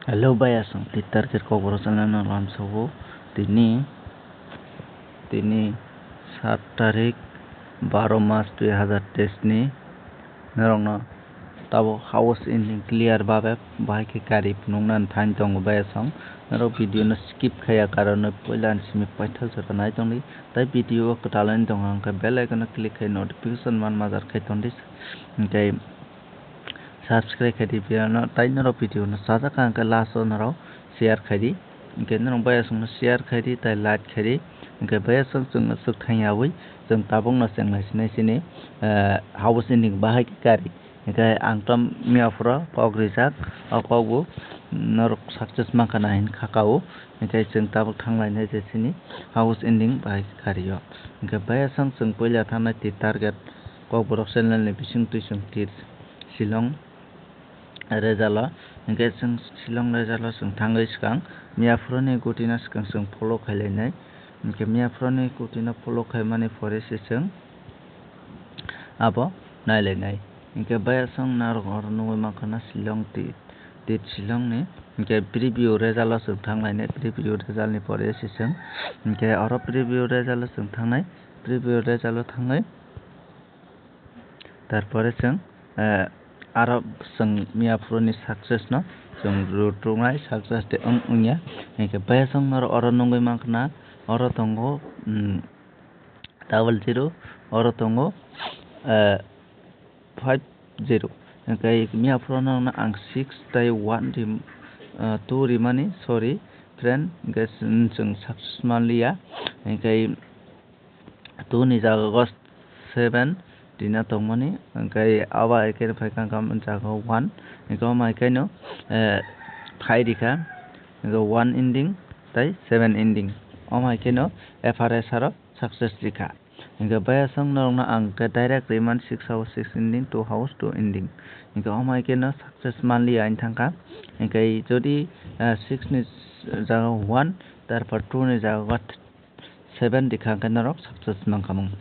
Hello bayasang II Teer Kokborok channel lam sabu tini 7 tarik 12 March 2023 ni norokno tabo house in clear babe bahai kari nungnan thain tongo bayasang norok video no skip khaya karon poila simi paithak jora nai tongdi tai video katalan tong angka bell icon click khai notification man mazar khai tongdi kai subscribe khai di piano tai norok video no saja ka last norok share khai di kai norok bayasang no share khai di tai like khai di kai bayasang chung suk thaiyawi chung tabong no senglai sinai sini house in bahai kari kai angtam miafra pogrijak akogu norok success makana hin khakao kai chung tabok thanglai nai je sini house ending bahai kario kai bayasang chung poila thanai ti target Kokborok channel ni bising tuisung tir Shillong Rezalo kai chung Shillong Rezalo chung thangai skang miafroni gutina skang chung follow khailai kai miafroni gutina follow khaimani pore se chung abo nailai kai bayasang narok orno makana Shillong Teer Shillong ni kai preview rezalo chung thanglai preview result ni pore se chung kai oro preview rezalo chung thangnai preview rezalo thangai tarpore chung aro chung miafroni success no chung rutungai success te ongya kai bayasang naro oro nongoi makna oro tongo 00 oro tongo 50 kai miafrona na ang 6 tai 1 rim 2 rimani sorry friend guys chung success manliya kai 2 ni jaga 7 dina tongmani kai aba eker phaikan kam jaga 1 ko mai kai no 5 dikha 1 ending tai 7 ending o mai kai no FRS aro success dikha inga bayasang norna ang direct reman 6 house 6 ending 2 house 2 ending inga o mai kai no success manli ain thangka ingai jodi 6 ni jaga 1 tarpor 2 ni jaga 7 dikha kan norok success mangkamung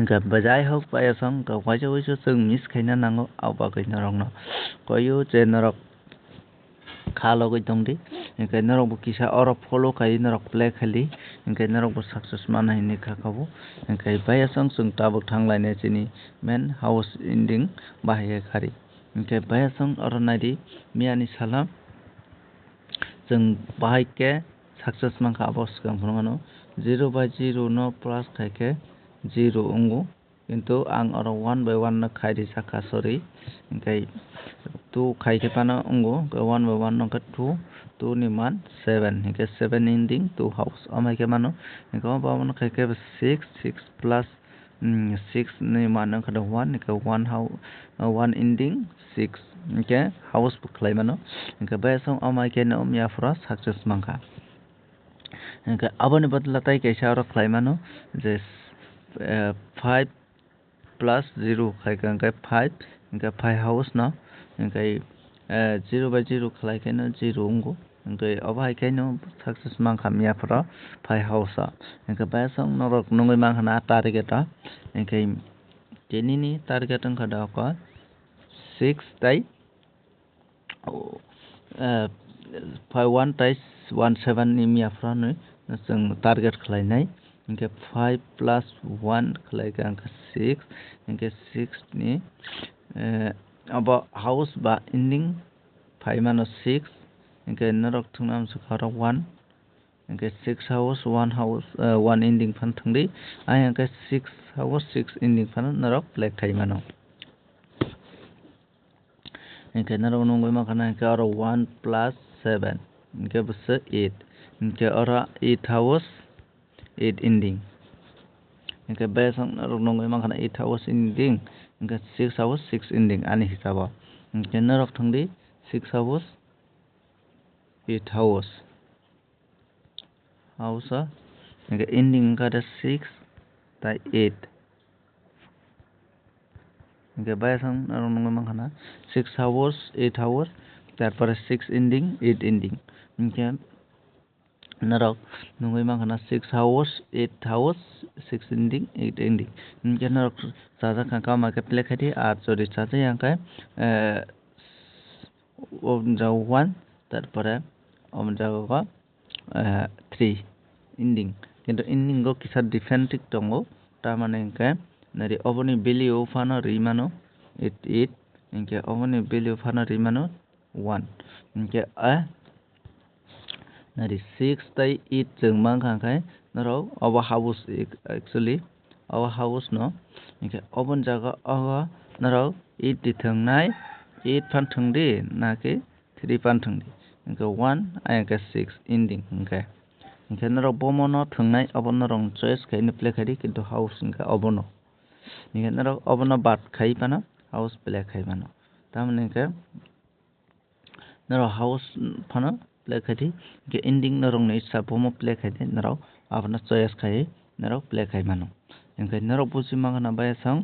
inga bajai hok bayasang ka waisa chung miss khaina nango aba kai norok no koyu je norok khalo goi tongdi inga norok bu kisa oro follow kai norok play khali inga norok bu success manai ni khakabo inga bayasang chung tabuk thanglai ne chini main house ending bahai khari inga bayasang oro naidi miani salam chung bahai ke success mangka abos kang phano 0/0 no plus khai ke 0 ungu কিন্তু ang oro 1 by 1 no khai di saka sorry kai 2 khai ke pano ungu 1 by 1 no ka 2 ni man 7 ke 7 ending 2 house amai ke mano ko ba no khai ke 6 plus 6 ni man no ka 1 ke 1 house 1 ending 6 ke house bu khlai mano ke ba song amai ke no mia fra success mangka ke aboni badla tai ke sa ro khlai mano je 5 plus 0 khai kan kai 5 kai 5 house no kai 0/0 khlai kai no 0 ungo kai obai kai no success mang khamya pro 5 house kai ba song norok nongoi mang hana target kai tini ni target ang kada ko 6 tai 1 tai 17 ni mia pro no chung target khlai nai inke 5 plus 1 khlai ka 6 inke 6 ni aba house ba ending 5 mano 6 inke norok thungnam sukhara 1 inke 6 house 1 house 1 ending phan thangdi ai inke 6 house 6 ending phan norok black thai mano inke norok nongoi makana inke aro 1 plus 7 inke bus 8 inke aro 8 house 8 ending inke bayasang norok nongoi makana 8 hours ending inke 6 hours 6 ending ani hisabo inke norok thangdi 6 hours 8 hours house inke ending kada 6 tai 8 inke bayasang norok nongoi makana 6 hours 8 hours tarpore 6 ending 8 ending inke norok nongoi makana 6 hours 8 hours 6 ending 8 ending inke norok saja ka ma ke play khadi ar chori saja yang kai অবজাও 1 তারপরে অবজাও 3 ending কিন্তু ending go kisar different tongo tamane ke nari oboni value fano rimano 8 inke oboni value fano rimano 1 inke nari 6 tai 8 jeng mangkangkai naro oba house actually our house no inke obon jaga aga naro 8 dithangnai 8 pan thangdi nake 3 pan thangdi inke 1 ayake 6 ending inke inke naro bomono thangnai obono rong choice kaini play khari kintu house inke obono inke naro obono bat khai pano house play khai pano tamne inke naro house pano play khari inke ending narong nei sa bomo play khai naro abono choice khai naro play khai mano inke naro busi mangana ba sang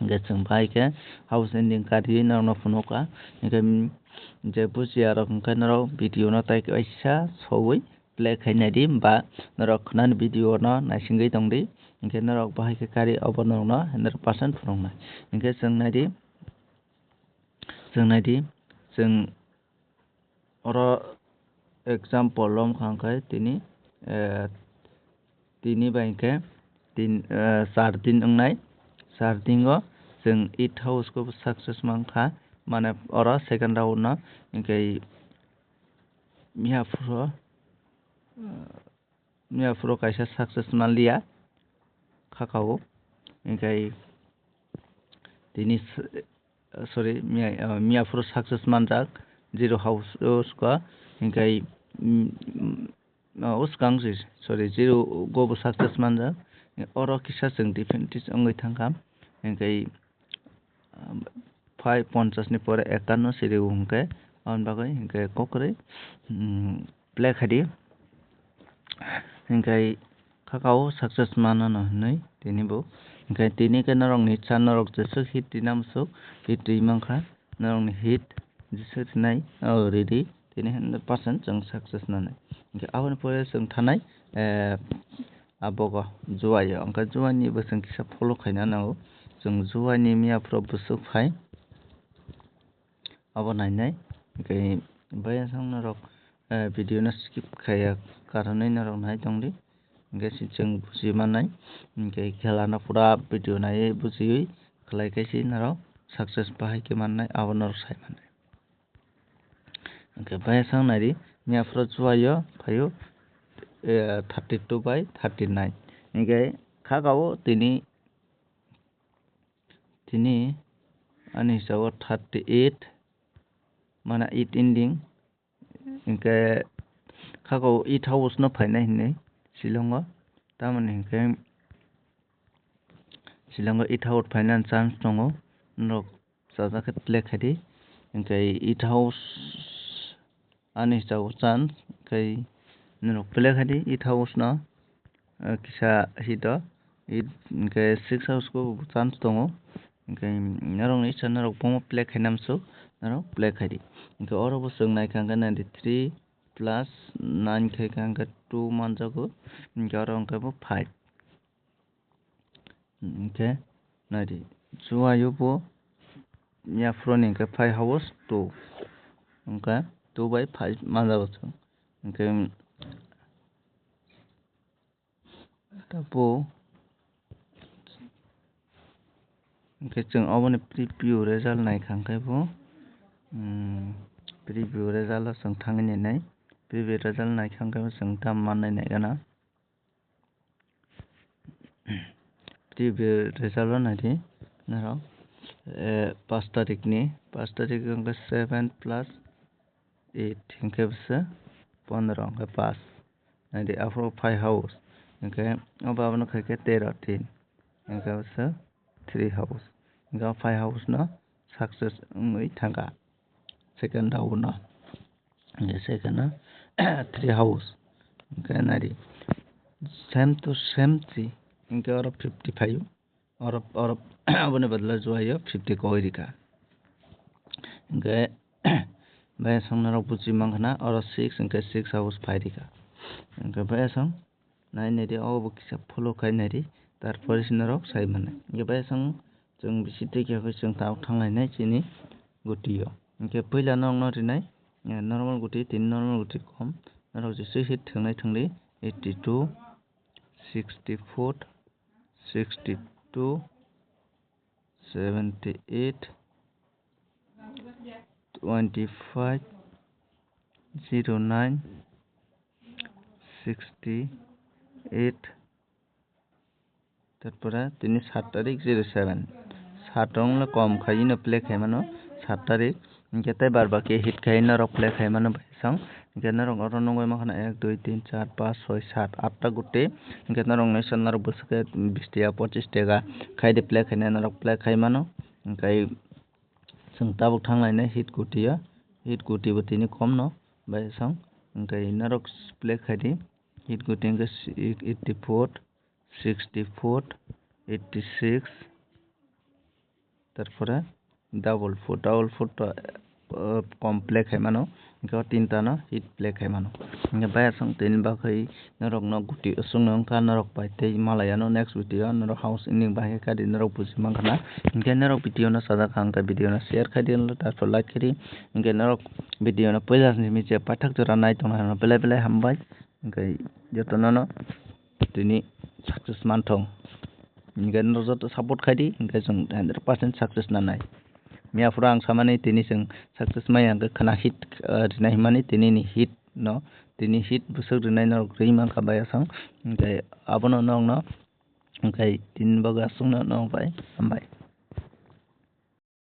inke chung bai ke house ending kari naro phunoka inke je busi aro inke naro video no tai kaisa sowui play khai di ba naro khnan video no naisingai tongdi inke naro bahai ke kari obono no 100% phunongna inke chung oro example lom khangkai tini baike tin 4 din ongnai 4 dingo chung 8 house ko success mangkha mane oro second round no inke miya furo kaisa success manliya khakao inke tini sorry miya furo success manjak zero house ko inke uskangsi sorry zero go success manjak oro kisa chung defense ongai thangkam inke 550 ni pore 51 siri hungke on bagai inke kokre play khadi inke kakao success manano nei tini bo inke tini ke narong ni chan narok jesu hit dinamso hit rimangkha narong ni hit jesu nai already tini 100% chung success nanai inke aboni pore chung thanai abogo juayo onka juani bo chung kisa follow khaina nango chung juani miya pro busuk phai abo nainai inke baya sang narok video na skip khaya karonai narok nai tongdi inke si chung buji manai inke khela na pura video nai buji khlai kaisi narok success bahai ke mannai abo narok sai manai inke baya sang nari miya pro juayo phayo 32 by 39 inke khagao tini ani hisabo 38 mana 8 ending inke khagao 8 house no phainai hinai Shillong tamani inke Shillong 8 house phainan chance tongo nok sajak play khadi inke 8 house ani hisabo chance kai nok play khadi 8 house no kisa hito inke 6 house ko chance tongo inke narong ni chan narok bomo play khainamso narok play khadi inke oro bo chung naikangka 93 plus 9 khaikangka 2 manjago inke oro onka bo 5 inke nari juayo bo miya front inke 5 house 2 onka 2 by 5 manjago chung inke tapo inke chung oboni preview result naikangkai bo preview result chung thangni nai preview result naikangkai bo chung tam mannai naigana preview result o naidi narok 5 tarik ni 5 tarik onka 7 plus 8 inke bose 15 onka 5 naidi afro 5 house inke oba abono khaike 13 3 inke bose 3 house inke 5 house no success ongoi thangka second round no inke second 3 house inke nari same to same 3 inke oro 55 oro aboni badla juayo 50 ko irika inke baya sang narok buji mangkhana oro 6 inke 6 house phairika inke baya sang nai nedi obo kisa follow khai nari tarpore sinarok sai manai inke baya sang chung bisi teki chung tang thanglai nai chini gutio। Oke पहिला norok rinai normal guti tin normal guti kom norok jese hit thangli 82 64 62 78 25 09 68 তারপরে তিনি 7 তারিখ 07 7 রংলে কম খাইনো play খাইমানো 7 তারিখ কেতে বারবা কে hit খাইনো rock play খাইমানো বাইসং কেনা রং অরন নগয় মাখানা 1 2 3 4 5 6 7 8টা গুটে কেনা রং nation rock বসকে 20 টাকা 25 টাকা খাইदे प्ले खाइना रक प्ले खाइमानो ओमफ्राय जों ताबुक थांलायना हिट गुटि बतिनि कम न बायसं ओमफ्राय नरक प्ले खाइदि हिट गुटि 84 64 86 তারপরে ডাবল ফুট তো কম প্লে খাইমানো ইনকা তিনটা ন হিট প্লে খাইমানো ইনকা বায়াসং তিন बाखै नरक न गुटि असुं नंग का नरक बायते मालायानो नेक्स्ट वीडियो नरक हाउस इनिंग बाहे कादि नरक बुजि मांगना इनका नरक वीडियो न सदा खांगा वीडियो न शेयर खादि तारपर लाइक करि इनका नरक वीडियो न पहिला मिचे पाठक जरा नाय तंग बेले हामबाय इनका जतन न तिनि सक्सेस मानथं इनका नरक जत सपोर्ट खादि इनका जों 100% सक्सेस ना नाय मियाफोरा आं सामाने तिनि जों सक्सेस माया गखना हिट रिनाय माने तिनि हिट न तिनि हिट बुसक रिनाय न ग्रेमा का बायासं ओमफ्राय आबनो नंग न ओमफ्राय तिन बगा संनो न बाय हामबाय।